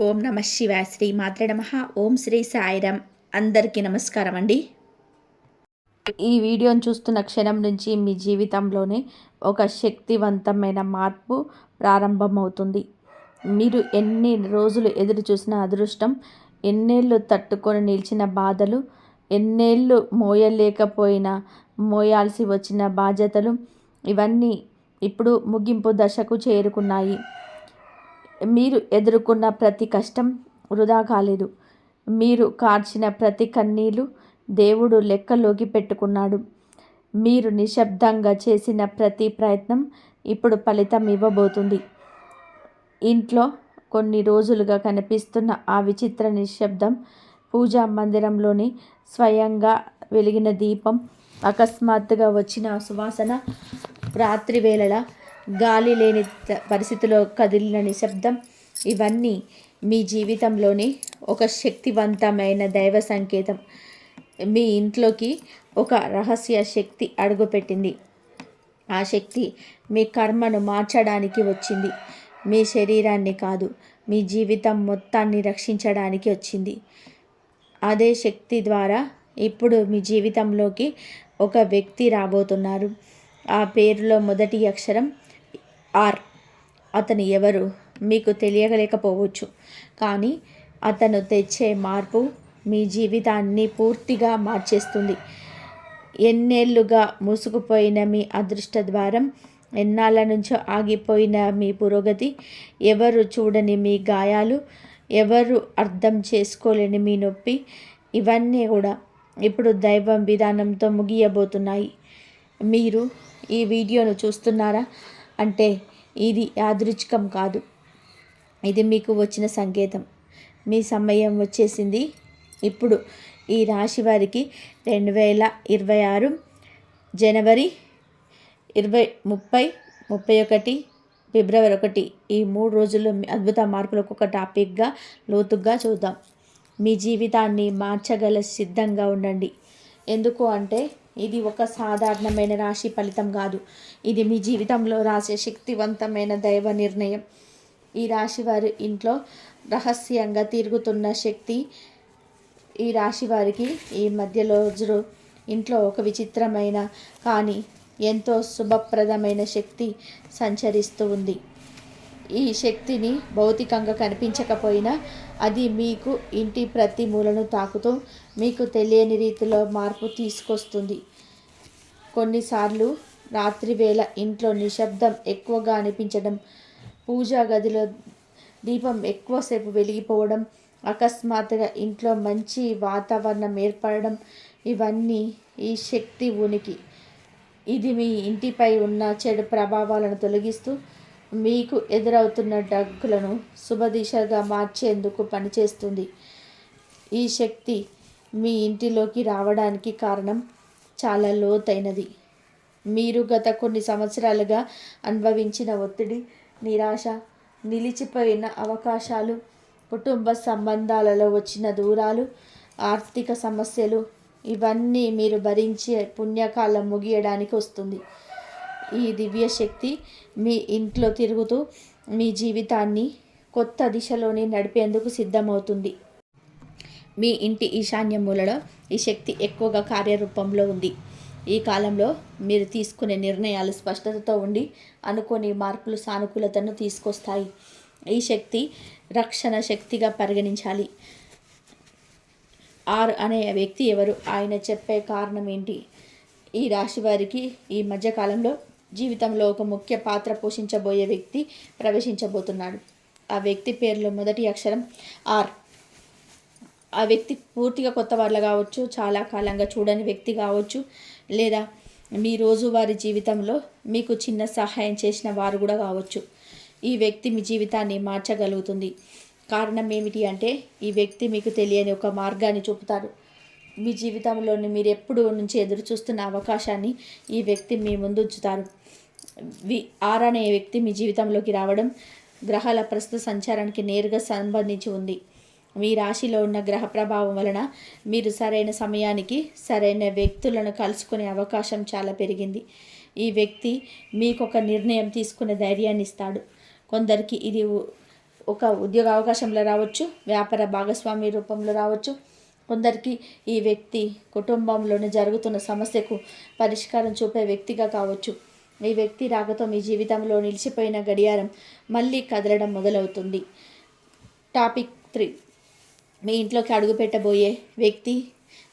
ఓం నమ శివాయ. శ్రీ మాత్రే నమః. ఓం శ్రీ సాయిరామ్. అందరికీ నమస్కారం అండి. ఈ వీడియోని చూస్తున్న క్షణం నుంచి మీ జీవితంలోనే ఒక శక్తివంతమైన మార్పు ప్రారంభమవుతుంది. మీరు ఎన్ని రోజులు ఎదురు చూసిన అదృష్టం, ఎన్నేళ్ళు తట్టుకొని నిలిచిన బాధలు, ఎన్నేళ్ళు మోయలేకపోయినా మోయాల్సి వచ్చిన బాధ్యతలు, ఇవన్నీ ఇప్పుడు ముగింపు దశకు చేరుకున్నాయి. మీరు ఎదుర్కొన్న ప్రతి కష్టం వృధా కాలేదు. మీరు కార్చిన ప్రతి కన్నీళ్ళు దేవుడు లెక్కలోకి పెట్టుకున్నాడు. మీరు నిశ్శబ్దంగా చేసిన ప్రతి ప్రయత్నం ఇప్పుడు ఫలితం ఇవ్వబోతుంది. ఇంట్లో కొన్ని రోజులుగా కనిపిస్తున్న ఆ విచిత్ర నిశ్శబ్దం, పూజా మందిరంలోని స్వయంగా వెలిగిన దీపం, అకస్మాత్తుగా వచ్చిన సువాసన, రాత్రి వేళల గాలి లేని పరిస్థితిలో కదిలిన నిశ్శబ్దం, ఇవన్నీ మీ జీవితంలోని ఒక శక్తివంతమైన దైవ సంకేతం. మీ ఇంట్లోకి ఒక రహస్య శక్తి అడుగుపెట్టింది. ఆ శక్తి మీ కర్మను మార్చడానికి వచ్చింది. మీ శరీరాన్ని కాదు, మీ జీవితం మొత్తాన్ని రక్షించడానికి వచ్చింది. అదే శక్తి ద్వారా ఇప్పుడు మీ జీవితంలోకి ఒక వ్యక్తి రాబోతున్నారు. ఆ పేరులో మొదటి అక్షరం ఆర్. అతను ఎవరు మీకు తెలియలేకపోవచ్చు, కానీ అతను తెచ్చే మార్పు మీ జీవితాన్ని పూర్తిగా మార్చేస్తుంది. ఎన్నేళ్లుగా మూసుకుపోయిన మీ అదృష్ట ద్వారం, ఎన్నాళ్ళ నుంచో ఆగిపోయిన మీ పురోగతి, ఎవరు చూడని మీ గాయాలు, ఎవరు అర్థం చేసుకోలేని మీ నొప్పి, ఇవన్నీ కూడా ఇప్పుడు దైవం విధానంతో ముగియబోతున్నాయి. మీరు ఈ వీడియోను చూస్తున్నారా అంటే ఇది యాదృచ్ఛికం కాదు. ఇది మీకు వచ్చిన సంకేతం. మీ సమయం వచ్చేసింది. ఇప్పుడు ఈ రాశి వారికి 2026 జనవరి 20, 30, 31, ఫిబ్రవరి 1 ఈ 3 రోజుల్లో అద్భుత మార్పులకు ఒక టాపిక్గా లోతుగా చూద్దాం. మీ జీవితాన్ని మార్చగల సిద్ధంగా ఉండండి. ఎందుకు అంటే ఇది ఒక సాధారణమైన రాశి ఫలితం కాదు. ఇది మీ జీవితంలో రాసే శక్తివంతమైన దైవ నిర్ణయం. ఈ రాశి వారి ఇంట్లో రహస్యంగా తిరుగుతున్న శక్తి. ఈ రాశి వారికి ఈ మధ్య రోజులు ఇంట్లో ఒక విచిత్రమైన కానీ ఎంతో శుభప్రదమైన శక్తి సంచరిస్తూ ఉంది. ఈ శక్తిని భౌతికంగా కనిపించకపోయినా అది మీకు ఇంటి ప్రతి మూలను తాకుతూ మీకు తెలియని రీతిలో మార్పు తీసుకొస్తుంది. కొన్నిసార్లు రాత్రి వేళ ఇంట్లో నిశ్శబ్దం ఎక్కువగా అనిపించడం, పూజా గదిలో దీపం ఎక్కువసేపు వెలిగిపోవడం, అకస్మాత్తుగా ఇంట్లో మంచి వాతావరణం ఏర్పడడం, ఇవన్నీ ఈ శక్తి ఉనికి. ఇది మీ ఇంటిపై ఉన్న చెడు ప్రభావాలను తొలగిస్తూ మీకు ఎదురవుతున్న డగ్గులను శుభదిశగా మార్చేందుకు పనిచేస్తుంది. ఈ శక్తి మీ ఇంటిలోకి రావడానికి కారణం చాలా లోతైనది. మీరు గత కొన్ని సంవత్సరాలుగా అనుభవించిన ఒత్తిడి, నిరాశ, నిలిచిపోయిన అవకాశాలు, కుటుంబ సంబంధాలలో వచ్చిన దూరాలు, ఆర్థిక సమస్యలు, ఇవన్నీ మీరు భరించే పుణ్యకాలం ముగియడానికి వస్తుంది. ఈ దివ్య శక్తి మీ ఇంట్లో తిరుగుతూ మీ జీవితాన్ని కొత్త దిశలోని నడిపేందుకు సిద్ధమవుతుంది. మీ ఇంటి ఈశాన్య మూలలో ఈ శక్తి ఎక్కువగా కార్యరూపంలో ఉంది. ఈ కాలంలో మీరు తీసుకునే నిర్ణయాలు స్పష్టతతో ఉండి అనుకోని మార్పులు సానుకూలతను తీసుకొస్తాయి. ఈ శక్తి రక్షణ శక్తిగా పరిగణించాలి. ఆర్ అనే వ్యక్తి ఎవరు, ఆయన చెప్పే కారణం ఏంటి? ఈ రాశి వారికి ఈ మధ్యకాలంలో జీవితంలో ఒక ముఖ్య పాత్ర పోషించబోయే వ్యక్తి ప్రవేశించబోతున్నాడు. ఆ వ్యక్తి పేరులో మొదటి అక్షరం ఆర్. ఆ వ్యక్తి పూర్తిగా కొత్త వాళ్ళ కావచ్చు, చాలా కాలంగా చూడని వ్యక్తి కావచ్చు, లేదా మీ రోజువారీ జీవితంలో మీకు చిన్న సహాయం చేసిన వారు కూడా కావచ్చు. ఈ వ్యక్తి మీ జీవితాన్ని మార్చగలుగుతుంది. కారణం ఏమిటి అంటే ఈ వ్యక్తి మీకు తెలియని ఒక మార్గాన్ని చూపుతారు. మీ జీవితంలోని మీరు ఎప్పుడు నుంచి ఎదురు చూస్తున్న అవకాశాన్ని ఈ వ్యక్తి మీ ముందు ఉంచుతారు. ఆర్ అనే వ్యక్తి మీ జీవితంలోకి రావడం గ్రహాల ప్రస్తుత సంచారానికి నేరుగా సంబంధించి ఉంది. మీ రాశిలో ఉన్న గ్రహ ప్రభావం వలన మీరు సరైన సమయానికి సరైన వ్యక్తులను కలుసుకునే అవకాశం చాలా పెరిగింది. ఈ వ్యక్తి మీకు ఒక నిర్ణయం తీసుకునే ధైర్యాన్ని ఇస్తాడు. కొందరికి ఇది ఒక ఉద్యోగ అవకాశంలో రావచ్చు, వ్యాపార భాగస్వామి రూపంలో రావచ్చు. కొందరికి ఈ వ్యక్తి కుటుంబంలోనే జరుగుతున్న సమస్యకు పరిష్కారం చూపే వ్యక్తిగా కావచ్చు. ఈ వ్యక్తి రాకతో మీ జీవితంలో నిలిచిపోయిన గడియారం మళ్ళీ కదలడం మొదలవుతుంది. టాపిక్ 3, మీ ఇంట్లోకి అడుగుపెట్టబోయే వ్యక్తి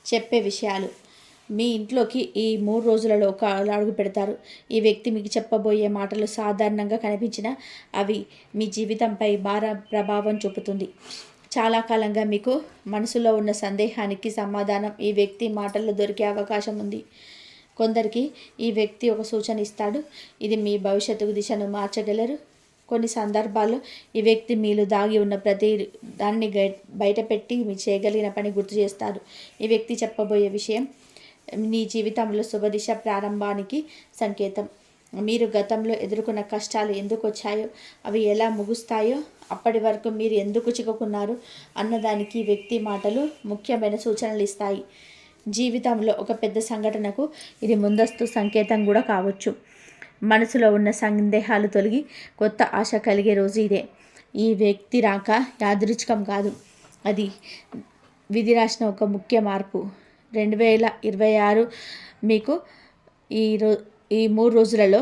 చెప్పే విషయాలు. మీ ఇంట్లోకి ఈ 3 రోజులలో ఒక అడుగు పెడతారు. ఈ వ్యక్తి మీకు చెప్పబోయే మాటలు సాధారణంగా కనిపించిన అవి మీ జీవితంపై ప్రభావం చూపుతుంది. చాలా కాలంగా మీకు మనసులో ఉన్న సందేహానికి సమాధానం ఈ వ్యక్తి మాటల్లో దొరికే అవకాశం ఉంది. కొందరికి ఈ వ్యక్తి ఒక సూచన ఇస్తాడు. ఇది మీ భవిష్యత్తు దిశను మార్చగలరు. కొన్ని సందర్భాల్లో ఈ వ్యక్తి మీలో దాగి ఉన్న ప్రతి దాన్ని బయటపెట్టి మీ చేయగలిగిన పని గుర్తు చేస్తారు. ఈ వ్యక్తి చెప్పబోయే విషయం నీ జీవితంలో శుభదిశ ప్రారంభానికి సంకేతం. మీరు గతంలో ఎదుర్కొన్న కష్టాలు ఎందుకు వచ్చాయో, అవి ఎలా ముగుస్తాయో, అప్పటి వరకు మీరు ఎందుకు చిక్కుకున్నారు అన్నదానికి ఈ వ్యక్తి మాటలు ముఖ్యమైన సూచనలు ఇస్తాయి. జీవితంలో ఒక పెద్ద సంఘటనకు ఇది ముందస్తు సంకేతం కూడా కావచ్చు. మనసులో ఉన్న సందేహాలు తొలగి కొత్త ఆశ కలిగే రోజు ఇదే. ఈ వ్యక్తి రాక యాదృచ్ఛికం కాదు, అది విధి రాసిన ఒక ముఖ్య మార్పు. 2026 మీకు ఈ 3 రోజులలో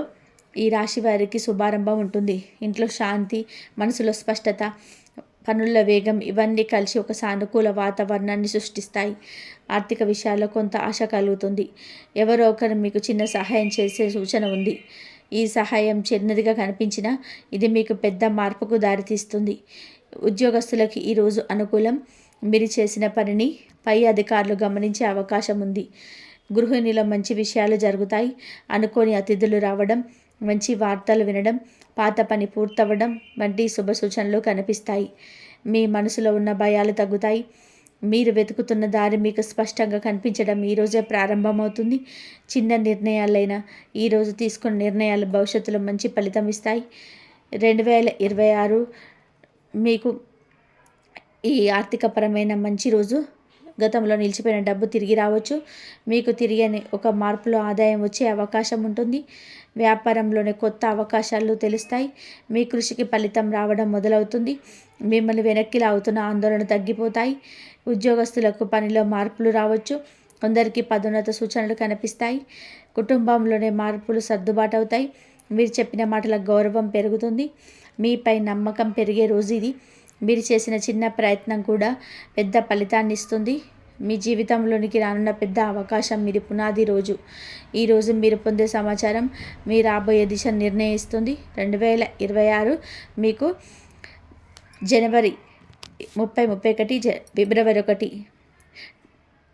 ఈ రాశి వారికి శుభారంభం ఉంటుంది. ఇంట్లో శాంతి, మనసులో స్పష్టత, పనుల వేగం ఇవన్నీ కలిసి ఒక సానుకూల వాతావరణాన్ని సృష్టిస్తాయి. ఆర్థిక విషయాల్లో కొంత ఆశ కలుగుతుంది. ఎవరో ఒకరు మీకు చిన్న సహాయం చేసే సూచన ఉంది. ఈ సహాయం చిన్నదిగా కనిపించినా ఇది మీకు పెద్ద మార్పుకు దారితీస్తుంది. ఉద్యోగస్తులకి ఈరోజు అనుకూలం. మీరు చేసిన పనిని పై అధికారులు గమనించే అవకాశం ఉంది. గృహిణిలో మంచి విషయాలు జరుగుతాయి. అనుకోని అతిథులు రావడం, మంచి వార్తలు వినడం, పాత పని పూర్తవ్వడం వంటి శుభ సూచనలు కనిపిస్తాయి. మీ మనసులో ఉన్న భయాలు తగ్గుతాయి. మీరు వెతుకుతున్న దారి మీకు స్పష్టంగా కనిపించడం ఈరోజే ప్రారంభమవుతుంది. చిన్న నిర్ణయాలైనా ఈరోజు తీసుకున్న నిర్ణయాలు భవిష్యత్తులో మంచి ఫలితం ఇస్తాయి. 2026 మీకు ఈ ఆర్థికపరమైన మంచి రోజు. గతంలో నిలిచిపోయిన డబ్బు తిరిగి రావచ్చు. మీకు తిరిగని ఒక మార్పులో ఆదాయం వచ్చే అవకాశం ఉంటుంది. వ్యాపారంలోనే కొత్త అవకాశాలు తెలుస్తాయి. మీ కృషికి ఫలితం రావడం మొదలవుతుంది. మిమ్మల్ని వెనక్కి లాగుతున్న ఆందోళన తగ్గిపోతాయి. ఉద్యోగస్తులకు పనిలో మార్పులు రావచ్చు. కొందరికి పదోన్నత సూచనలు కనిపిస్తాయి. కుటుంబంలోనే మార్పులు సర్దుబాటు అవుతాయి. మీరు చెప్పిన మాటల గౌరవం పెరుగుతుంది. మీపై నమ్మకం పెరిగే రోజు ఇది. మీరు చేసిన చిన్న ప్రయత్నం కూడా పెద్ద ఫలితాన్ని ఇస్తుంది. మీ జీవితంలోనికి రానున్న పెద్ద అవకాశం మీది పునాది రోజు. ఈరోజు మీరు పొందే సమాచారం మీ రాబోయే దిశ నిర్ణయిస్తుంది. 2026 మీకు జనవరి 30, ఫిబ్రవరి 1,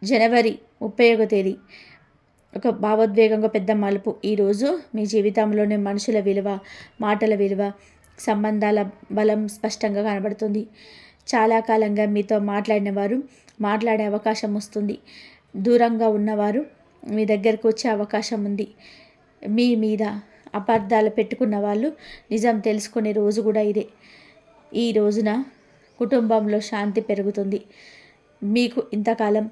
జనవరి 31 తేదీ ఒక భావోద్వేగంగా పెద్ద మలుపు. ఈరోజు మీ జీవితంలోని మనుషుల విలువ, మాటల విలువ, సంబంధాల బలం స్పష్టంగా కనబడుతుంది. చాలా కాలంగా మీతో మాట్లాడిన వారు మాట్లాడే అవకాశం వస్తుంది. దూరంగా ఉన్నవారు మీ దగ్గరకు వచ్చే అవకాశం ఉంది. మీ మీద అపార్థాలు పెట్టుకున్న వాళ్ళు నిజం తెలుసుకునే రోజు కూడా ఇదే. ఈ రోజున కుటుంబంలో శాంతి పెరుగుతుంది. మీకు ఇంతకాలం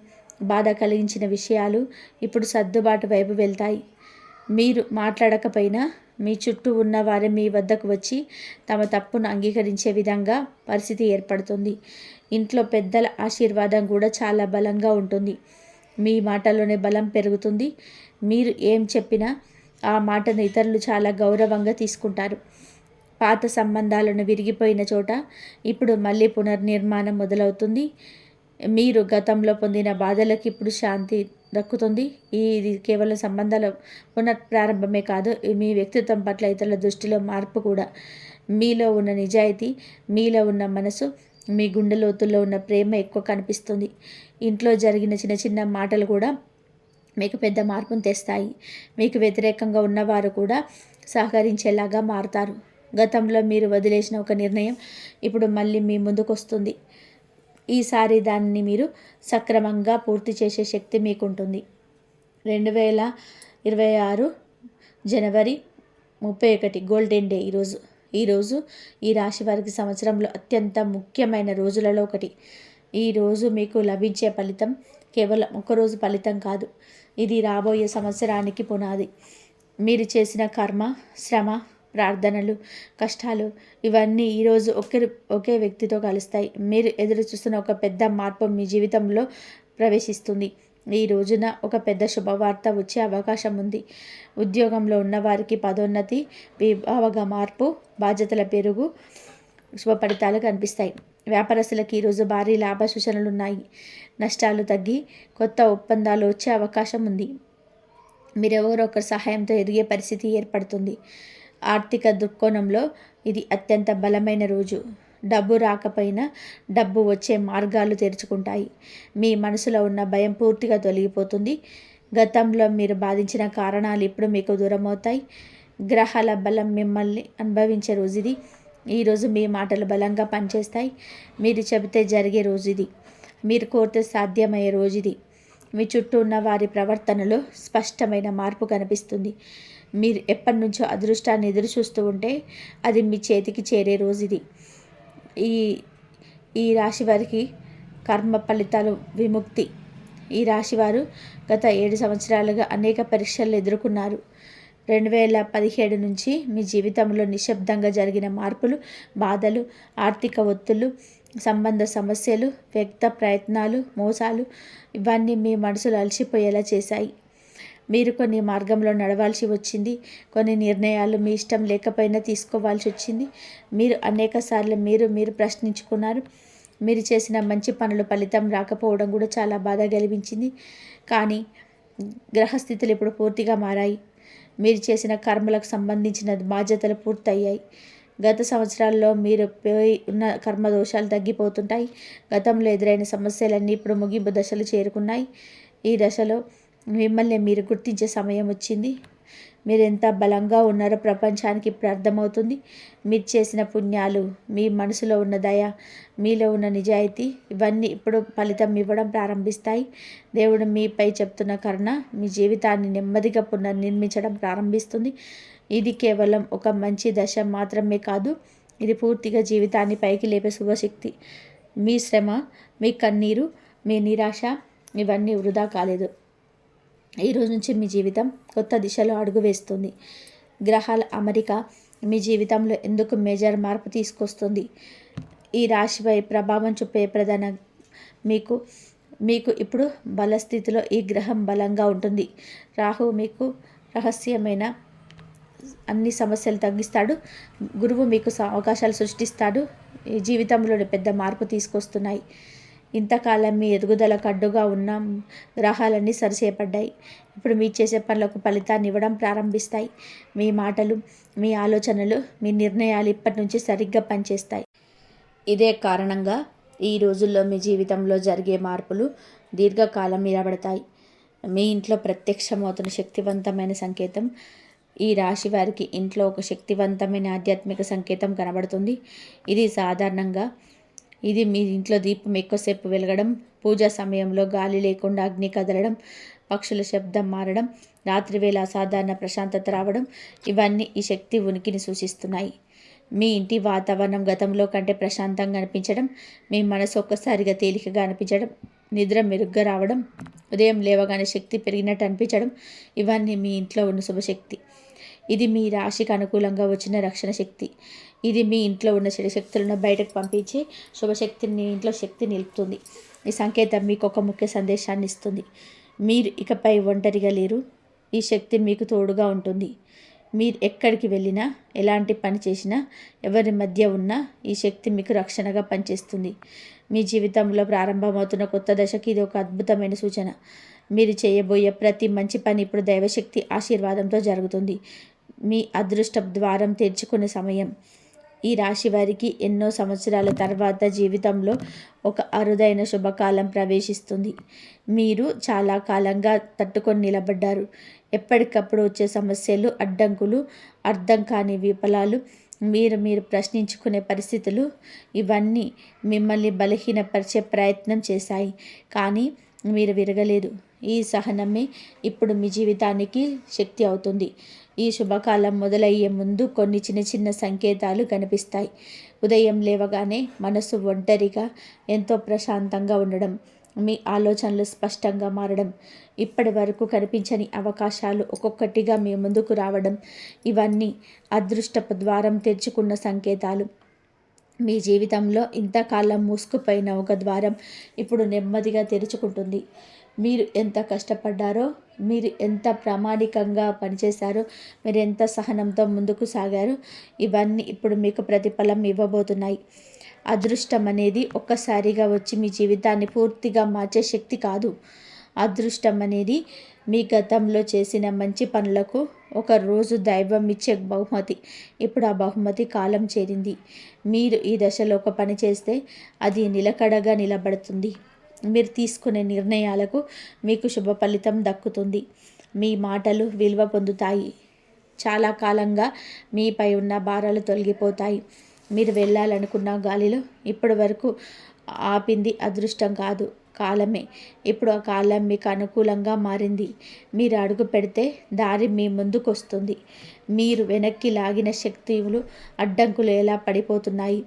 బాధ కలిగించిన విషయాలు ఇప్పుడు సర్దుబాటు వైపు వెళ్తాయి. మీరు మాట్లాడకపోయినా మీ చుట్టూ ఉన్నవారే మీ వద్దకు వచ్చి తమ తప్పును అంగీకరించే విధంగా పరిస్థితి ఏర్పడుతుంది. ఇంట్లో పెద్దల ఆశీర్వాదం కూడా చాలా బలంగా ఉంటుంది. మీ మాటలోనే బలం పెరుగుతుంది. మీరు ఏం చెప్పినా ఆ మాటను ఇతరులు చాలా గౌరవంగా తీసుకుంటారు. పాత సంబంధాలను విరిగిపోయిన చోట ఇప్పుడు మళ్ళీ పునర్నిర్మాణం మొదలవుతుంది. మీరు గతంలో పొందిన బాధలకు ఇప్పుడు శాంతి దక్కుతుంది. ఇది కేవలం సంబంధాల పునఃప్రారంభమే కాదు, మీ వ్యక్తిత్వం పట్ల ఇతరుల దృష్టిలో మార్పు కూడా. మీలో ఉన్న నిజాయితీ, మీలో ఉన్న మనసు, మీ గుండె లోతుల్లో ఉన్న ప్రేమ ఎక్కువ కనిపిస్తుంది. ఇంట్లో జరిగిన చిన్న చిన్న మాటలు కూడా మీకు పెద్ద మార్పును తెస్తాయి. మీకు వ్యతిరేకంగా ఉన్నవారు కూడా సహకరించేలాగా మారుతారు. గతంలో మీరు వదిలేసిన ఒక నిర్ణయం ఇప్పుడు మళ్ళీ మీ ముందుకు వస్తుంది. ఈసారి దాన్ని మీరు సక్రమంగా పూర్తి చేసే శక్తి మీకుంటుంది. 2026 జనవరి 31 గోల్డెన్ డే. ఈరోజు ఈ రాశి వారికి సంవత్సరంలో అత్యంత ముఖ్యమైన రోజులలో ఒకటి. ఈరోజు మీకు లభించే ఫలితం కేవలం ఒకరోజు ఫలితం కాదు, ఇది రాబోయే సంవత్సరానికి పునాది. మీరు చేసిన కర్మ, శ్రమ ప్రార్థనలు, కష్టాలు ఇవన్నీ ఈరోజు ఒకే వ్యక్తితో కలుస్తాయి. మీరు ఎదురు చూస్తున్న ఒక పెద్ద మార్పు మీ జీవితంలో ప్రవేశిస్తుంది. ఈ రోజున ఒక పెద్ద శుభవార్త వచ్చే అవకాశం ఉంది. ఉద్యోగంలో ఉన్నవారికి పదోన్నతి, విభాగ మార్పు, బాధ్యతల పెరుగు, శుభ ఫలితాలు కనిపిస్తాయి. వ్యాపారస్తులకు ఈరోజు భారీ లాభ సూచనలు ఉన్నాయి. నష్టాలు తగ్గి కొత్త ఒప్పందాలు వచ్చే అవకాశం ఉంది. మీరెవరో ఒకరి సహాయంతో ఎదిగే పరిస్థితి ఏర్పడుతుంది. ఆర్థిక దృక్కోణంలో ఇది అత్యంత బలమైన రోజు. డబ్బు రాకపోయినా డబ్బు వచ్చే మార్గాలు తెరుచుకుంటాయి. మీ మనసులో ఉన్న భయం పూర్తిగా తొలగిపోతుంది. గతంలో మీరు బాధించిన కారణాలు ఇప్పుడు మీకు దూరమవుతాయి. గ్రహాల బలం మిమ్మల్ని అనుభవించే రోజు ఇది. ఈరోజు మీ మాటలు బలంగా పనిచేస్తాయి. మీరు చెబితే జరిగే రోజు ఇది. మీరు కోరితే సాధ్యమయ్యే రోజు ఇది. మీ చుట్టూ ఉన్న వారి ప్రవర్తనలో స్పష్టమైన మార్పు కనిపిస్తుంది. మీరు ఎప్పటి నుంచో అదృష్టాన్ని ఎదురు చూస్తూ ఉంటే అది మీ చేతికి చేరే రోజు ఇది. ఈ రాశి వారికి కర్మ ఫలితాలు విముక్తి. ఈ రాశివారు గత 7 సంవత్సరాలుగా అనేక పరీక్షలు ఎదుర్కొన్నారు. 2017 నుంచి మీ జీవితంలో నిశ్శబ్దంగా జరిగిన మార్పులు, బాధలు, ఆర్థిక ఒత్తిళ్లు, సంబంధ సమస్యలు, వ్యక్త ప్రయత్నాలు, మోసాలు ఇవన్నీ మీ మనసులో అలసిపోయేలా చేశాయి. మీరు కొన్ని మార్గంలో నడవాల్సి వచ్చింది. కొన్ని నిర్ణయాలు మీ ఇష్టం లేకపోయినా తీసుకోవాల్సి వచ్చింది. మీరు అనేక సార్లు మీరు ప్రశ్నించుకున్నారు. మీరు చేసిన మంచి పనుల ఫలితం రాకపోవడం కూడా చాలా బాధ కలిగించింది. కానీ గ్రహస్థితులు ఇప్పుడు పూర్తిగా మారాయి. మీరు చేసిన కర్మలకు సంబంధించిన బాధ్యతలు పూర్తయ్యాయి. గత సంవత్సరాల్లో మీరు పోయి ఉన్న కర్మ దోషాలు తగ్గిపోతుంటాయి. గతంలో ఎదురైన సమస్యలన్నీ ఇప్పుడు ముగింపు దశలు చేరుకున్నాయి. ఈ దశలో మిమ్మల్ని మీరు గుర్తించే సమయం వచ్చింది. మీరు ఎంత బలంగా ఉన్నారో ప్రపంచానికి ఇప్పుడు అర్థమవుతుంది. మీరు చేసిన పుణ్యాలు, మీ మనసులో ఉన్న దయ, మీలో ఉన్న నిజాయితీ ఇవన్నీ ఇప్పుడు ఫలితం ఇవ్వడం ప్రారంభిస్తాయి. దేవుడు మీపై చెప్తున్న కరుణ మీ జీవితాన్ని నెమ్మదిగా పునర్నిర్మించడం ప్రారంభిస్తుంది. ఇది కేవలం ఒక మంచి దశ మాత్రమే కాదు, ఇది పూర్తిగా జీవితాన్ని పైకి లేపే శుభశక్తి. మీ శ్రమ, మీ కన్నీరు, మీ నిరాశ ఇవన్నీ వృధా కాలేదు. ఈ రోజు నుంచి మీ జీవితం కొత్త దిశలో అడుగు వేస్తుంది. గ్రహాల అమరిక మీ జీవితంలో ఎందుకు మేజర్ మార్పు తీసుకొస్తుంది? ఈ రాశిపై ప్రభావం చూపే ప్రధాన మీకు ఇప్పుడు బలస్థితిలో ఈ గ్రహం బలంగా ఉంటుంది. రాహు మీకు రహస్యమైన అన్ని సమస్యలు తగ్గిస్తాడు. గురువు మీకు అవకాశాలు సృష్టిస్తాడు. ఈ జీవితంలోని పెద్ద మార్పు తీసుకొస్తున్నాయి. ఇంతకాలం మీ ఎదుగుదలకు అడ్డుగా ఉన్న గ్రహాలన్నీ సరిచేయబడ్డాయి. ఇప్పుడు మీరు చేసే పనులకు ఫలితాన్ని ఇవ్వడం ప్రారంభిస్తాయి. మీ మాటలు, మీ ఆలోచనలు, మీ నిర్ణయాలు ఇప్పటి నుంచి సరిగ్గా పనిచేస్తాయి. ఇదే కారణంగా ఈ రోజుల్లో మీ జీవితంలో జరిగే మార్పులు దీర్ఘకాలం నిలబడతాయి. మీ ఇంట్లో ప్రత్యక్షమవుతున్న శక్తివంతమైన సంకేతం. ఈ రాశి వారికి ఇంట్లో ఒక శక్తివంతమైన ఆధ్యాత్మిక సంకేతం కనబడుతుంది. ఇది సాధారణంగా మీ ఇంట్లో దీపం ఎక్కువసేపు వెలగడం, పూజా సమయంలో గాలి లేకుండా అగ్ని కదలడం, పక్షుల శబ్దం మారడం, రాత్రివేళ అసాధారణ ప్రశాంతత రావడం ఇవన్నీ ఈ శక్తి ఉనికిని సూచిస్తున్నాయి. మీ ఇంటి వాతావరణం గతంలో కంటే ప్రశాంతంగా అనిపించడం, మీ మనసు ఒక్కసారిగా తేలికగా అనిపించడం, నిద్ర మెరుగ్గా రావడం, ఉదయం లేవగానే శక్తి పెరిగినట్టు అనిపించడం ఇవన్నీ మీ ఇంట్లో ఉన్న శుభశక్తి. ఇది మీ రాశికి అనుకూలంగా వచ్చిన రక్షణ శక్తి. ఇది మీ ఇంట్లో ఉన్న చెడు శక్తులను బయటకు పంపించి శుభశక్తిని మీ ఇంట్లో శక్తి నిలుపుతుంది. ఈ సంకేతం మీకు ఒక ముఖ్య సందేశాన్ని ఇస్తుంది. మీరు ఇకపై ఒంటరిగా లేరు. ఈ శక్తి మీకు తోడుగా ఉంటుంది. మీరు ఎక్కడికి వెళ్ళినా, ఎలాంటి పని చేసినా, ఎవరి మధ్య ఉన్నా ఈ శక్తి మీకు రక్షణగా పనిచేస్తుంది. మీ జీవితంలో ప్రారంభమవుతున్న కొత్త దశకి ఇది ఒక అద్భుతమైన సూచన. మీరు చేయబోయే ప్రతి మంచి పని ఇప్పుడు దైవశక్తి ఆశీర్వాదంతో జరుగుతుంది. మీ అదృష్ట ద్వారం తెరుచుకునే సమయం. ఈ రాశి వారికి ఎన్నో సంవత్సరాల తర్వాత జీవితంలో ఒక అరుదైన శుభకాలం ప్రవేశిస్తుంది. మీరు చాలా కాలంగా తట్టుకొని నిలబడ్డారు. ఎప్పటికప్పుడు వచ్చే సమస్యలు, అడ్డంకులు, అర్థం కాని విఫలాలు, మీరు ప్రశ్నించుకునే పరిస్థితులు ఇవన్నీ మిమ్మల్ని బలహీనపరిచే ప్రయత్నం చేశాయి. కానీ మీరు విరగలేదు. ఈ సహనమే ఇప్పుడు మీ జీవితానికి శక్తి అవుతుంది. ఈ శుభకాలం మొదలయ్యే ముందు కొన్ని చిన్న చిన్న సంకేతాలు కనిపిస్తాయి. ఉదయం లేవగానే మనసు ఒంటరిగా ఎంతో ప్రశాంతంగా ఉండడం, మీ ఆలోచనలు స్పష్టంగా మారడం, ఇప్పటి వరకు కనిపించని అవకాశాలు ఒక్కొక్కటిగా మీ ముందుకు రావడం, ఇవన్నీ అదృష్టపు ద్వారం తెరుచుకున్న సంకేతాలు. మీ జీవితంలో ఇంతకాలం మూసుకుపోయిన ఒక ద్వారం ఇప్పుడు నెమ్మదిగా తెరుచుకుంటుంది. మీరు ఎంత కష్టపడ్డారో, మీరు ఎంత ప్రామాణికంగా పనిచేశారో, మీరు ఎంత సహనంతో ముందుకు సాగారో, ఇవన్నీ ఇప్పుడు మీకు ప్రతిఫలం ఇవ్వబోతున్నాయి. అదృష్టం అనేది ఒక్కసారిగా వచ్చి మీ జీవితాన్ని పూర్తిగా మార్చే శక్తి కాదు. అదృష్టం అనేది మీ గతంలో చేసిన మంచి పనులకు ఒకరోజు దైవం ఇచ్చే బహుమతి. ఇప్పుడు ఆ బహుమతి కాలం చేరింది. మీరు ఈ దశలో ఒక పని చేస్తే అది నిలకడగా నిలబడుతుంది. మీరు తీసుకునే నిర్ణయాలకు మీకు శుభ ఫలితం దక్కుతుంది. మీ మాటలు విలువ పొందుతాయి. చాలా కాలంగా మీపై ఉన్న భారాలు తొలగిపోతాయి. మీరు వెళ్ళాలనుకున్న గాలిలో ఇప్పటి వరకు ఆపింది అదృష్టం కాదు, కాలమే. ఇప్పుడు ఆ కాలం మీకు అనుకూలంగా మారింది. మీరు అడుగు పెడితే దారి మీ ముందుకు వస్తుంది. మీరు వెనక్కి లాగిన శక్తులు, అడ్డంకులు ఎలా పడిపోతున్నాయి.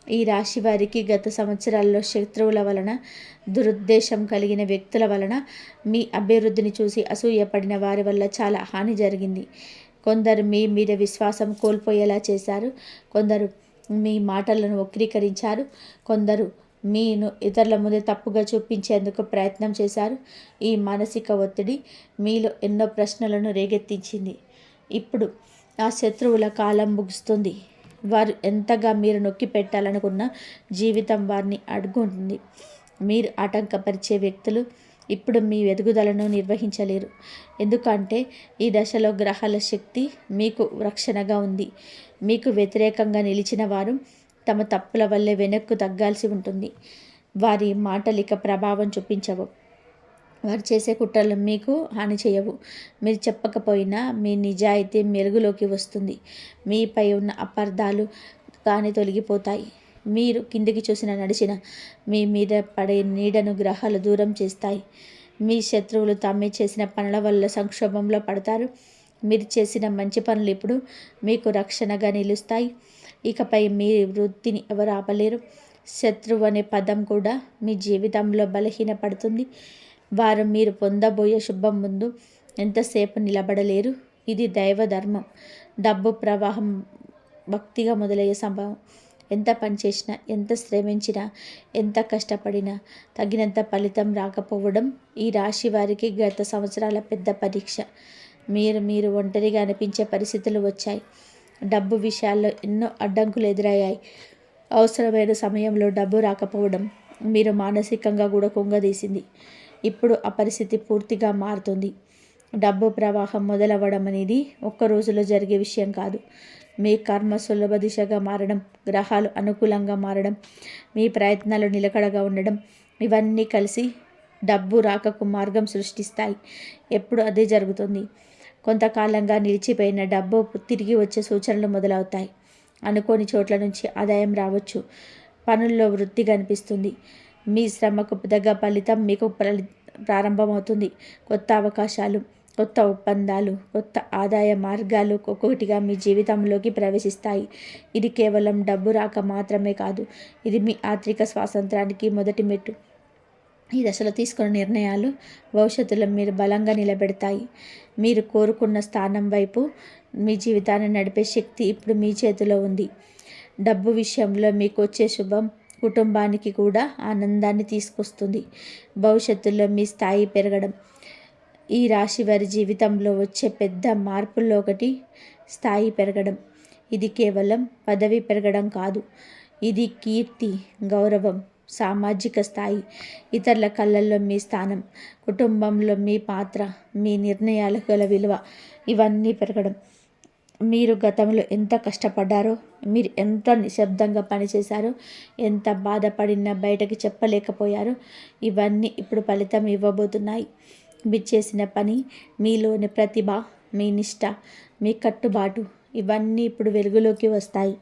ఈ రాశి వారికి గత సంవత్సరాల్లో శత్రువుల వలన, దురుద్దేశం కలిగిన వ్యక్తుల వలన, మీ అభివృద్ధిని చూసి అసూయపడిన వారి వల్ల చాలా హాని జరిగింది. కొందరు మీ మీద విశ్వాసం కోల్పోయేలా చేశారు. కొందరు మీ మాటలను వక్రీకరించారు. కొందరు మీను ఇతరుల ముందే తప్పుగా చూపించేందుకు ప్రయత్నం చేశారు. ఈ మానసిక ఒత్తిడి మీలో ఎన్నో ప్రశ్నలను రేకెత్తించింది. ఇప్పుడు ఆ శత్రువుల కాలం ముగుస్తుంది. వారు ఎంతగా మీరు నొక్కి పెట్టాలనుకున్న జీవితం వారిని అడ్డుకుంటుంది. మీరు ఆటంకపరిచే వ్యక్తులు ఇప్పుడు మీ ఎదుగుదలను నిర్వహించలేరు. ఎందుకంటే ఈ దశలో గ్రహాల శక్తి మీకు రక్షణగా ఉంది. మీకు వ్యతిరేకంగా నిలిచిన వారు తమ తప్పుల వల్లే వెనక్కు తగ్గాల్సి ఉంటుంది. వారి మాటలు ఇక ప్రభావం చూపించవు. వారు చేసే కుట్రలు మీకు హాని చేయవు. మీరు చెప్పకపోయినా మీ నిజాయితీ మెరుగులోకి వస్తుంది. మీపై ఉన్న అపార్థాలు కానీ తొలగిపోతాయి. మీరు కిందికి చూసిన నడిచిన మీ మీద పడే నీడను గ్రహాలు దూరం చేస్తాయి. మీ శత్రువులు తామే చేసిన పనుల వల్ల సంక్షోభంలో పడతారు. మీరు చేసిన మంచి పనులు ఇప్పుడు మీకు రక్షణగా నిలుస్తాయి. ఇకపై మీ వృత్తిని ఎవరు ఆపలేరు. శత్రువు అనే పదం కూడా మీ జీవితంలో బలహీనపడుతుంది. వారు మీరు పొందబోయే శుభం ముందు ఎంతసేపు నిలబడలేరు. ఇది దైవ ధర్మం. డబ్బు ప్రవాహం భక్తిగా మొదలయ్యే సంభవం. ఎంత పనిచేసినా, ఎంత శ్రమించినా, ఎంత కష్టపడినా తగినంత ఫలితం రాకపోవడం ఈ రాశి వారికి గత సంవత్సరాల పెద్ద పరీక్ష. మీరు ఒంటరిగా అనిపించే పరిస్థితులు వచ్చాయి. డబ్బు విషయాల్లో ఎన్నో అడ్డంకులు ఎదురయ్యాయి. అవసరమైన సమయంలో డబ్బు రాకపోవడం మీరు మానసికంగా కూడా కుంగదీసింది. ఇప్పుడు ఆ పరిస్థితి పూర్తిగా మారుతుంది. డబ్బు ప్రవాహం మొదలవ్వడం అనేది ఒక్క రోజులో జరిగే విషయం కాదు. మీ కర్మ సులభ దిశగా మారడం, గ్రహాలు అనుకూలంగా మారడం, మీ ప్రయత్నాలు నిలకడగా ఉండడం, ఇవన్నీ కలిసి డబ్బు రాకకు మార్గం సృష్టిస్తాయి. ఎప్పుడు అదే జరుగుతుంది. కొంతకాలంగా నిలిచిపోయిన డబ్బు తిరిగి వచ్చే సూచనలు మొదలవుతాయి. అనుకోని చోట్ల నుంచి ఆదాయం రావచ్చు. పనుల్లో వృద్ధి కనిపిస్తుంది. మీ శ్రమకు తగ్గ ఫలితం మీకు ప్రారంభమవుతుంది. కొత్త అవకాశాలు, కొత్త ఒప్పందాలు, కొత్త ఆదాయ మార్గాలు ఒక్కొక్కటిగా మీ జీవితంలోకి ప్రవేశిస్తాయి. ఇది కేవలం డబ్బు రాక మాత్రమే కాదు, ఇది మీ ఆర్థిక స్వాతంత్రానికి మొదటి మెట్టు. ఈ దశలో తీసుకున్న నిర్ణయాలు భవిష్యత్తులో మీరు బలంగా నిలబెడతాయి. మీరు కోరుకున్న స్థానం వైపు మీ జీవితాన్ని నడిపే శక్తి ఇప్పుడు మీ చేతిలో ఉంది. డబ్బు విషయంలో మీకు వచ్చే శుభం కుటుంబానికి కూడా ఆనందాన్ని తీసుకొస్తుంది. భవిష్యత్తులో మీ స్థాయి పెరగడం. ఈ రాశి వారి జీవితంలో వచ్చే పెద్ద మార్పుల్లో ఒకటి స్థాయి పెరగడం. ఇది కేవలం పదవి పెరగడం కాదు. ఇది కీర్తి, గౌరవం, సామాజిక స్థాయి, ఇతరుల కళ్ళల్లో మీ స్థానం, కుటుంబంలో మీ పాత్ర, మీ నిర్ణయాలకు గల విలువ, ఇవన్నీ పెరగడం. మీరు గతంలో ఎంత కష్టపడ్డారో, మీరు ఎంత నిశ్శబ్దంగా పనిచేశారో, ఎంత బాధపడినా బయటకు చెప్పలేకపోయారో, ఇవన్నీ ఇప్పుడు ఫలితం ఇవ్వబోతున్నాయి. మీరు చేసిన పని, మీలోని ప్రతిభ, మీ నిష్ఠ, మీ కట్టుబాటు, ఇవన్నీ ఇప్పుడు వెలుగులోకి వస్తాయి.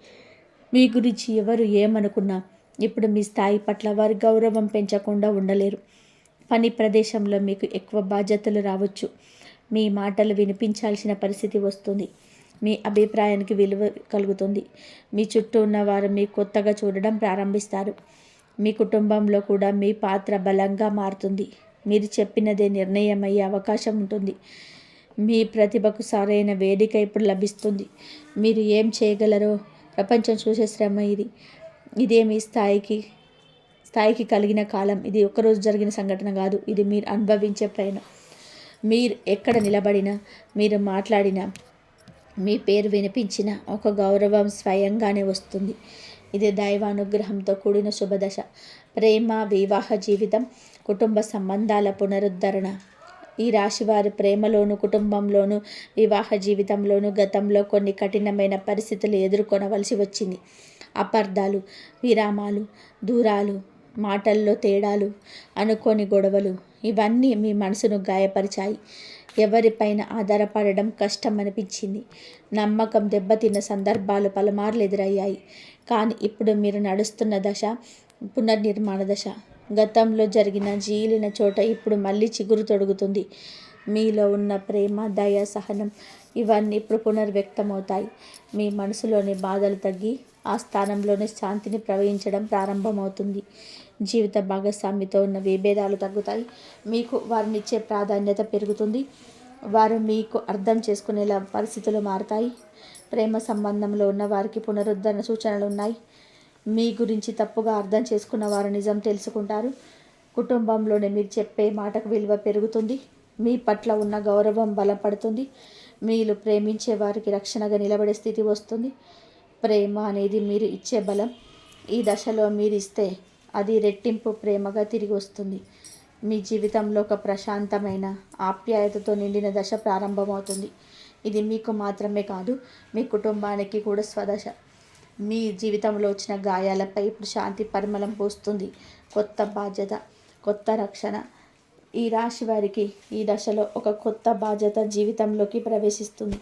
మీ గురించి ఎవరు ఏమనుకున్నా ఇప్పుడు మీ స్థాయి పట్ల వారి గౌరవం పెంచకుండా ఉండలేరు. పని ప్రదేశంలో మీకు ఎక్కువ బాధ్యతలు రావచ్చు. మీ మాటలు వినిపించాల్సిన పరిస్థితి వస్తుంది. మీ అభిప్రాయానికి విలువ కలుగుతుంది. మీ చుట్టూ ఉన్నవారు మీ కొత్తగా చూడడం ప్రారంభిస్తారు. మీ కుటుంబంలో కూడా మీ పాత్ర బలంగా మారుతుంది. మీరు చెప్పినదే నిర్ణయం అయ్యే అవకాశం ఉంటుంది. మీ ప్రతిభకు సరైన వేదిక ఇప్పుడు లభిస్తుంది. మీరు ఏం చేయగలరో ప్రపంచం చూసే శ్రమ ఇది. ఇదే మీ స్థాయికి కలిగిన కాలం. ఇది ఒకరోజు జరిగిన సంఘటన కాదు. ఇది మీరు అనుభవించే ప్రయాణం. మీరు ఎక్కడ నిలబడినా, మీరు మాట్లాడినా, మీ పేరు వినిపించిన ఒక గౌరవం స్వయంగానే వస్తుంది. ఇది దైవానుగ్రహంతో కూడిన శుభదశ. ప్రేమ, వివాహ జీవితం, కుటుంబ సంబంధాల పునరుద్ధరణ. ఈ రాశివారి ప్రేమలోను, కుటుంబంలోను, వివాహ జీవితంలోను గతంలో కొన్ని కఠినమైన పరిస్థితులు ఎదుర్కొనవలసి వచ్చింది. అపార్థాలు, విరామాలు, దూరాలు, మాటల్లో తేడాలు, అనుకోని గొడవలు, ఇవన్నీ మీ మనసును గాయపరిచాయి. ఎవరిపైన ఆధారపడడం కష్టం అనిపించింది. నమ్మకం దెబ్బతిన్న సందర్భాలు పలుమార్లు ఎదురయ్యాయి. కానీ ఇప్పుడు మీరు నడుస్తున్న దశ పునర్నిర్మాణ దశ. గతంలో జరిగిన జీలిన చోట ఇప్పుడు మళ్ళీ చిగురు తొడుగుతుంది. మీలో ఉన్న ప్రేమ, దయ, సహనం ఇవన్నీ ఇప్పుడు పునర్వ్యక్తమవుతాయి. మీ మనసులోని బాధలు తగ్గి ఆ స్థానంలోనే శాంతిని ప్రవహించడం ప్రారంభమవుతుంది. జీవిత భాగస్వామితో ఉన్న విభేదాలు తగ్గుతాయి. మీకు వారినిచ్చే ప్రాధాన్యత పెరుగుతుంది. వారు మీకు అర్థం చేసుకునేలా పరిస్థితులు మారుతాయి. ప్రేమ సంబంధంలో ఉన్న వారికి పునరుద్ధరణ సూచనలు ఉన్నాయి. మీ గురించి తప్పుగా అర్థం చేసుకున్న వారు నిజం తెలుసుకుంటారు. కుటుంబంలోనే మీరు చెప్పే మాటకు విలువ పెరుగుతుంది. మీ పట్ల ఉన్న గౌరవం బలపడుతుంది. మీరు ప్రేమించే వారికి రక్షణగా నిలబడే స్థితి వస్తుంది. ప్రేమ అనేది మీరు ఇచ్చే బలం. ఈ దశలో మీరు ఇస్తే అది రెట్టింపు ప్రేమగా తిరిగి వస్తుంది. మీ జీవితంలో ఒక ప్రశాంతమైన ఆప్యాయతతో నిండిన దశ ప్రారంభమవుతుంది. ఇది మీకు మాత్రమే కాదు, మీ కుటుంబానికి కూడా స్వదశ. మీ జీవితంలో వచ్చిన గాయాలపై ఇప్పుడు శాంతి పరిమళం పోస్తుంది. కొత్త బాధ్యత, కొత్త రక్షణ. ఈ రాశి వారికి ఈ దశలో ఒక కొత్త బాధ్యత జీవితంలోకి ప్రవేశిస్తుంది.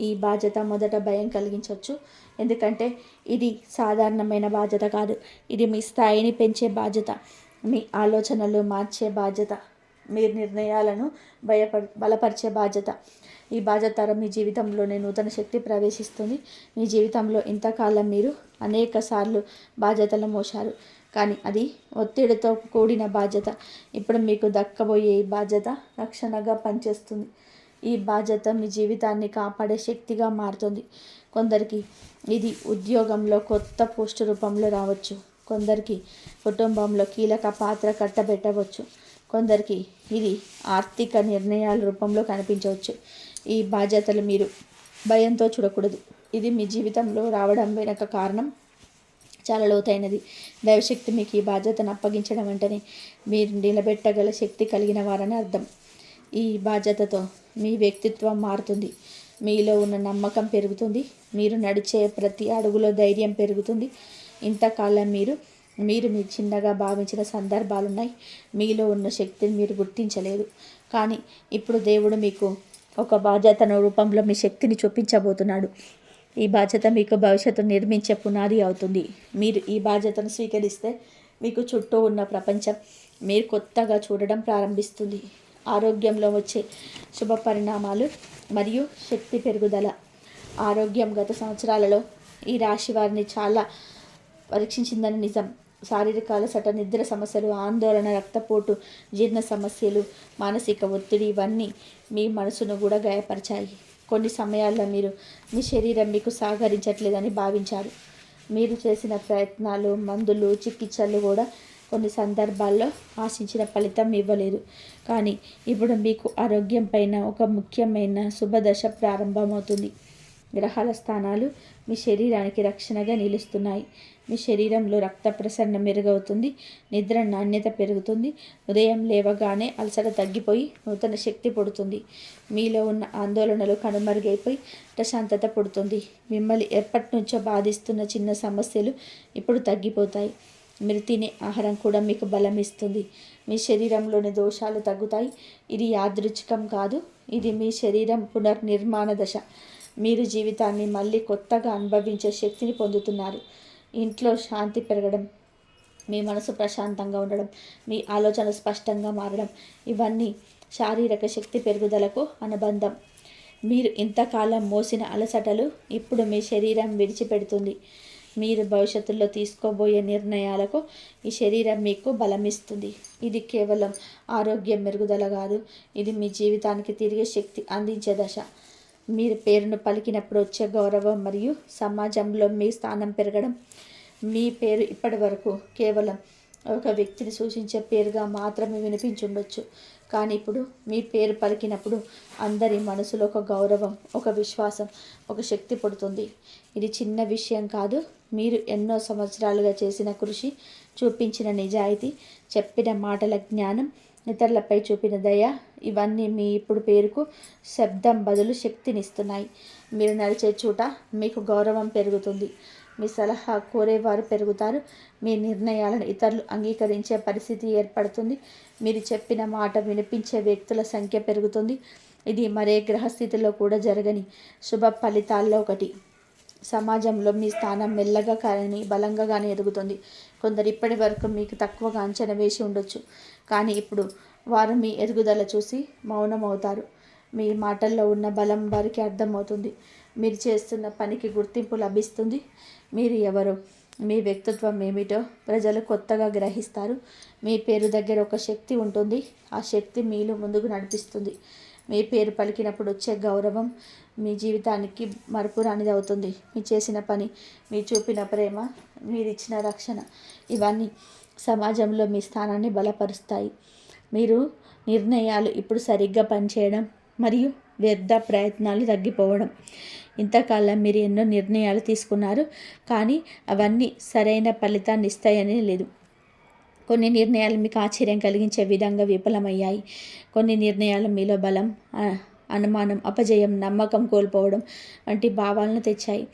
ఈ బాధ్యత మొదట భయం కలిగించవచ్చు. ఎందుకంటే ఇది సాధారణమైన బాధ్యత కాదు. ఇది మీ స్థాయిని పెంచే బాధ్యత, మీ ఆలోచనలు మార్చే బాధ్యత, మీ నిర్ణయాలను బలపరిచే బాధ్యత. ఈ బాధ్యత మీ జీవితంలోనే నూతన శక్తి ప్రవేశిస్తుంది. మీ జీవితంలో ఇంతకాలం మీరు అనేక సార్లు బాధ్యతలు మోశారు, కానీ అది ఒత్తిడితో కూడిన బాధ్యత. ఇప్పుడు మీకు దక్కబోయే ఈ బాధ్యత రక్షణగా పనిచేస్తుంది. ఈ బాధ్యత మీ జీవితాన్ని కాపాడే శక్తిగా మారుతుంది. కొందరికి ఇది ఉద్యోగంలో కొత్త పోస్టు రూపంలో రావచ్చు. కొందరికి కుటుంబంలో కీలక పాత్ర కట్టబెట్టవచ్చు. కొందరికి ఇది ఆర్థిక నిర్ణయాల రూపంలో కనిపించవచ్చు. ఈ బాధ్యతలు మీరు భయంతో చూడకూడదు. ఇది మీ జీవితంలో రావడం వెనక కారణం చాలా లోతైనది. దైవశక్తి మీకు ఈ బాధ్యతను అప్పగించడం వెంటనే మీరు నిలబెట్టగల శక్తి కలిగిన వారని అర్థం. ఈ బాధ్యతతో మీ వ్యక్తిత్వం మారుతుంది. మీలో ఉన్న నమ్మకం పెరుగుతుంది. మీరు నడిచే ప్రతి అడుగులో ధైర్యం పెరుగుతుంది. ఇంతకాలం మీరు చిన్నగా భావించిన సందర్భాలున్నాయి. మీలో ఉన్న శక్తిని మీరు గుర్తించలేదు. కానీ ఇప్పుడు దేవుడు మీకు ఒక బాధ్యతను రూపంలో మీ శక్తిని చూపించబోతున్నాడు. ఈ బాధ్యత మీకు భవిష్యత్తును నిర్మించే పునాది అవుతుంది. మీరు ఈ బాధ్యతను స్వీకరిస్తే మీకు చుట్టూ ఉన్న ప్రపంచం మీరు కొత్తగా చూడడం ప్రారంభిస్తుంది. ఆరోగ్యంలో వచ్చే శుభ పరిణామాలు మరియు శక్తి పెరుగుదల. ఆరోగ్యం గత సంవత్సరాలలో ఈ రాశి వారిని చాలా పరీక్షించిందని నిజం. శారీరక అలసట, నిద్ర సమస్యలు, ఆందోళన, రక్తపోటు, జీర్ణ సమస్యలు, మానసిక ఒత్తిడి ఇవన్నీ మీ మనసును కూడా గాయపరిచాయి. కొన్ని సమయాల్లో మీరు మీ శరీరం మీకు సహకరించట్లేదని భావించారు. మీరు చేసిన ప్రయత్నాలు, మందులు, చికిత్సలు కూడా కొన్ని సందర్భాల్లో ఆశించిన ఫలితం ఇవ్వలేదు. కానీ ఇప్పుడు మీకు ఆరోగ్యం పైన ఒక ముఖ్యమైన శుభదశ ప్రారంభమవుతుంది. గ్రహాల స్థానాలు మీ శరీరానికి రక్షణగా నిలుస్తున్నాయి. మీ శరీరంలో రక్త ప్రసరణ మెరుగవుతుంది. నిద్ర నాణ్యత పెరుగుతుంది. ఉదయం లేవగానే అలసట తగ్గిపోయి నూతన శక్తి పుడుతుంది. మీలో ఉన్న ఆందోళనలు కనుమరుగైపోయి ప్రశాంతత పుడుతుంది. మిమ్మల్ని ఎప్పటి నుంచో బాధిస్తున్న చిన్న సమస్యలు ఇప్పుడు తగ్గిపోతాయి. మీరు తినే ఆహారం కూడా మీకు బలం ఇస్తుంది. మీ శరీరంలోని దోషాలు తగ్గుతాయి. ఇది యాదృచ్ఛికం కాదు, ఇది మీ శరీరం పునర్నిర్మాణ దశ. మీరు జీవితాన్ని మళ్ళీ కొత్తగా అనుభవించే శక్తిని పొందుతున్నారు. ఇంట్లో శాంతి పెరగడం, మీ మనసు ప్రశాంతంగా ఉండడం, మీ ఆలోచన స్పష్టంగా మారడం ఇవన్నీ శారీరక శక్తి పెరుగుదలకు అనుబంధం. మీరు ఇంతకాలం మోసిన అలసటలు ఇప్పుడు మీ శరీరం విడిచిపెడుతుంది. మీరు భవిష్యత్తులో తీసుకోబోయే నిర్ణయాలకు ఈ శరీరం మీకు బలమిస్తుంది. ఇది కేవలం ఆరోగ్యం మెరుగుదల కాదు, ఇది మీ జీవితానికి తిరిగి శక్తి అందించే దశ. మీరు పేరును పలికినప్పుడు వచ్చే గౌరవం మరియు సమాజంలో మీ స్థానం పెరగడం. మీ పేరు ఇప్పటి వరకు కేవలం ఒక వ్యక్తిని సూచించే పేరుగా మాత్రమే వినిపించుండొచ్చు, కానీ ఇప్పుడు మీ పేరు పలికినప్పుడు అందరి మనసులో ఒక గౌరవం, ఒక విశ్వాసం, ఒక శక్తి పుడుతుంది. ఇది చిన్న విషయం కాదు. మీరు ఎన్నో సంవత్సరాలుగా చేసిన కృషి, చూపించిన నిజాయితీ, చెప్పిన మాటల జ్ఞానం, ఇతరులపై చూపిన దయ, ఇవన్నీ మీ ఇప్పుడు పేరుకు శబ్దం బదులు శక్తినిస్తున్నాయి. మీరు నడిచే చోట మీకు గౌరవం పెరుగుతుంది, మీ సలహా కోరేవారు పెరుగుతారు, మీ నిర్ణయాలను ఇతరులు అంగీకరించే పరిస్థితి ఏర్పడుతుంది, మీరు చెప్పిన మాట వినిపించే వ్యక్తుల సంఖ్య పెరుగుతుంది. ఇది మరే గ్రహస్థితిలో కూడా జరగని శుభ ఫలితాల్లో ఒకటి. సమాజంలో మీ స్థానం మెల్లగా కానీ బలంగానే ఎదుగుతుంది. కొందరు ఇప్పటి వరకు మీకు తక్కువగా అంచనా వేసి ఉండొచ్చు, కానీ ఇప్పుడు వారు మీ ఎదుగుదల చూసి మౌనమవుతారు. మీ మాటల్లో ఉన్న బలం వారికి అర్థమవుతుంది. మీరు చేస్తున్న పనికి గుర్తింపు లభిస్తుంది. మీరు ఎవరో, మీ వ్యక్తిత్వం ఏమిటో ప్రజలు కొత్తగా గ్రహిస్తారు. మీ పేరు దగ్గర ఒక శక్తి ఉంటుంది, ఆ శక్తి మీలో ముందుకు నడిపిస్తుంది. మీ పేరు పలికినప్పుడు వచ్చే గౌరవం మీ జీవితానికి మరపురానిది అవుతుంది. మీరు చేసిన పని, మీరు చూపిన ప్రేమ, మీరు ఇచ్చిన రక్షణ, ఇవన్నీ సమాజంలో మీ స్థానాన్ని బలపరుస్తాయి. మీరు నిర్ణయాలు ఇప్పుడు సరిగ్గా పనిచేయడం మరియు వ్యర్థ ప్రయత్నాలు తగ్గిపోవడం. ఇంతకాలం మీరు ఎన్నో నిర్ణయాలు తీసుకున్నారు, కానీ అవన్నీ సరైన ఫలితాన్ని ఇస్తాయని లేదు. కొన్ని నిర్ణయాలు మీకు ఆశ్చర్యం కలిగించే విధంగా విఫలమయ్యాయి. కొన్ని నిర్ణయాలు మీలో బలం, అనుమానం, అపజయం, నమ్మకం కోల్పోవడం వంటి భావాలను తెచ్చాయి.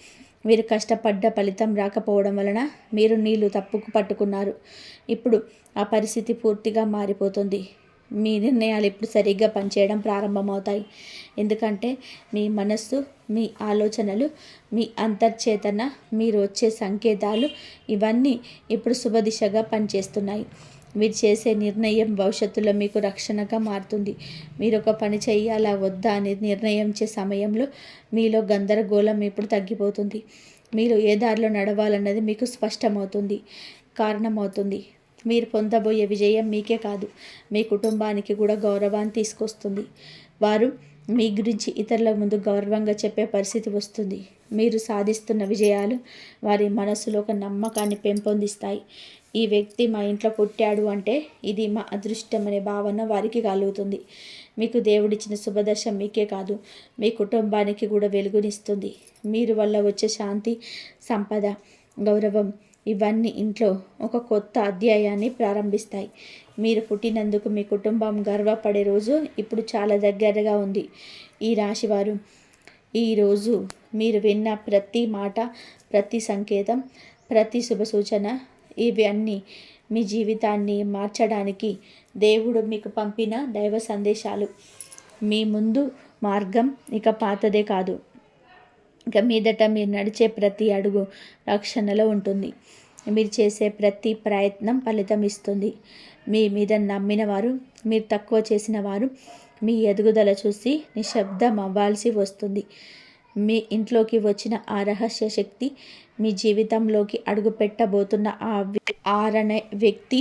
మీరు కష్టపడ్డ ఫలితం రాకపోవడం వలన మీరు నీళ్లు తప్పుకు పట్టుకున్నారు. ఇప్పుడు ఆ పరిస్థితి పూర్తిగా మారిపోతుంది. మీ నిర్ణయాలు ఇప్పుడు సరిగ్గా పనిచేయడం ప్రారంభమవుతాయి. ఎందుకంటే మీ మనస్సు, మీ ఆలోచనలు, మీ అంతర్చేతన, మీరు వచ్చే సంకేతాలు, ఇవన్నీ ఇప్పుడు శుభదిశగా పనిచేస్తున్నాయి. మీరు చేసే నిర్ణయం భవిష్యత్తులో మీకు రక్షణగా మారుతుంది. మీరు ఒక పని చేయాలా వద్దా అని నిర్ణయించే సమయంలో మీలో గందరగోళం ఇప్పుడు తగ్గిపోతుంది. మీరు ఏ దారిలో నడవాలన్నది మీకు స్పష్టమవుతుంది, కారణమవుతుంది. మీరు పొందబోయే విజయం మీకే కాదు, మీ కుటుంబానికి కూడా గౌరవాన్ని తీసుకొస్తుంది. వారు మీ గురించి ఇతరుల ముందు గౌరవంగా చెప్పే పరిస్థితి వస్తుంది. మీరు సాధిస్తున్న విజయాలు వారి మనసులో ఒక నమ్మకాన్ని పెంపొందిస్తాయి. ఈ వ్యక్తి మా ఇంట్లో పుట్టాడు అంటే ఇది మా అదృష్టం అనే భావన వారికి కలుగుతుంది. మీకు దేవుడిచ్చిన శుభదశ మీకే కాదు, మీ కుటుంబానికి కూడా వెలుగునిస్తుంది. మీరు వల్ల వచ్చే శాంతి, సంపద, గౌరవం, ఇవన్నీ ఇంట్లో ఒక కొత్త అధ్యాయాన్ని ప్రారంభిస్తాయి. మీరు పుట్టినందుకు మీ కుటుంబం గర్వపడే రోజు ఇప్పుడు చాలా దగ్గరగా ఉంది. ఈ రాశివారు ఈరోజు మీరు విన్న ప్రతి మాట, ప్రతి సంకేతం, ప్రతి శుభ సూచన, ఇవన్నీ మీ జీవితాన్ని మార్చడానికి దేవుడు మీకు పంపిన దైవ సందేశాలు. మీ ముందు మార్గం ఇక పాతదే కాదు, ఇక మీదట మీరు నడిచే ప్రతి అడుగు రక్షణలో ఉంటుంది. మీరు చేసే ప్రతి ప్రయత్నం ఫలితం ఇస్తుంది. మీ మీద నమ్మిన వారు, మీరు తక్కువ చేసిన వారు మీ ఎదుగుదల చూసి నిశ్శబ్దం అవ్వాల్సి వస్తుంది. మీ ఇంట్లోకి వచ్చిన ఆ రహస్య శక్తి, మీ జీవితంలోకి అడుగు పెట్టబోతున్న ఆరనే వ్యక్తి,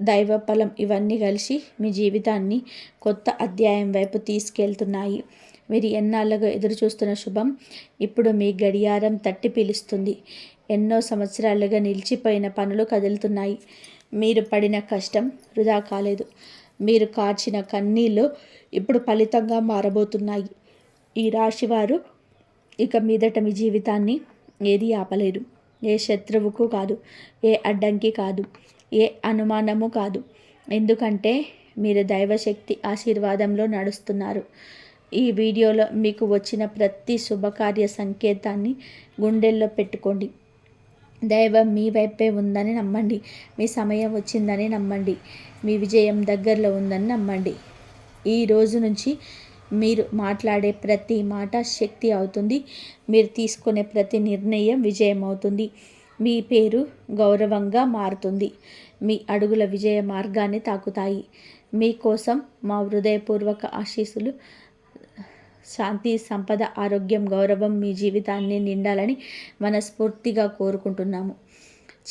దైవ ఫలం, ఇవన్నీ కలిసి మీ జీవితాన్ని కొత్త అధ్యాయం వైపు తీసుకెళ్తున్నాయి. మీరు ఎన్నాళ్ళుగా ఎదురు చూస్తున్న శుభం ఇప్పుడు మీ గడియారం తట్టి పిలుస్తుంది. ఎన్నో సంవత్సరాలుగా నిలిచిపోయిన పనులు కదులుతున్నాయి. మీరు పడిన కష్టం వృధా కాలేదు. మీరు కార్చిన కన్నీళ్ళు ఇప్పుడు ఫలితంగా మారబోతున్నాయి. ఈ రాశివారు ఇక మీదట మీ జీవితాన్ని ఏది ఆపలేరు. ఏ శత్రువుకు కాదు, ఏ అడ్డంకి కాదు, ఏ అనుమానము కాదు. ఎందుకంటే మీరు దైవశక్తి ఆశీర్వాదంలో నడుస్తున్నారు. ఈ వీడియోలో మీకు వచ్చిన ప్రతి శుభకార్య సంకేతాన్ని గుండెల్లో పెట్టుకోండి. దైవం మీ వైపే ఉందని నమ్మండి. మీ సమయం వచ్చిందని నమ్మండి. మీ విజయం దగ్గరలో ఉందని నమ్మండి. ఈ రోజు నుంచి మీరు మాట్లాడే ప్రతి మాట శక్తి అవుతుంది. మీరు తీసుకునే ప్రతి నిర్ణయం విజయం అవుతుంది. మీ పేరు గౌరవంగా మారుతుంది. మీ అడుగుల విజయ మార్గాన్ని తాకుతాయి. మీకోసం మా హృదయపూర్వక ఆశీస్సులు. శాంతి, సంపద, ఆరోగ్యం, గౌరవం మీ జీవితాన్ని నిండాలని మనస్ఫూర్తిగా కోరుకుంటున్నాము.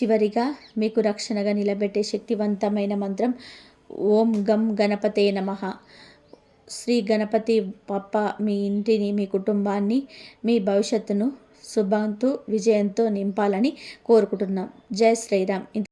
చివరిగా మీకు రక్షణగా నిలబెట్టే శక్తివంతమైన మంత్రం ఓం గం గణపతే నమః. శ్రీ గణపతి బప్ప మీ ఇంటిని, మీ కుటుంబాన్ని, మీ భవిష్యత్తును శుభంతో విజయంతో నింపాలని కోరుకుంటున్నాం. జై శ్రీరామ్.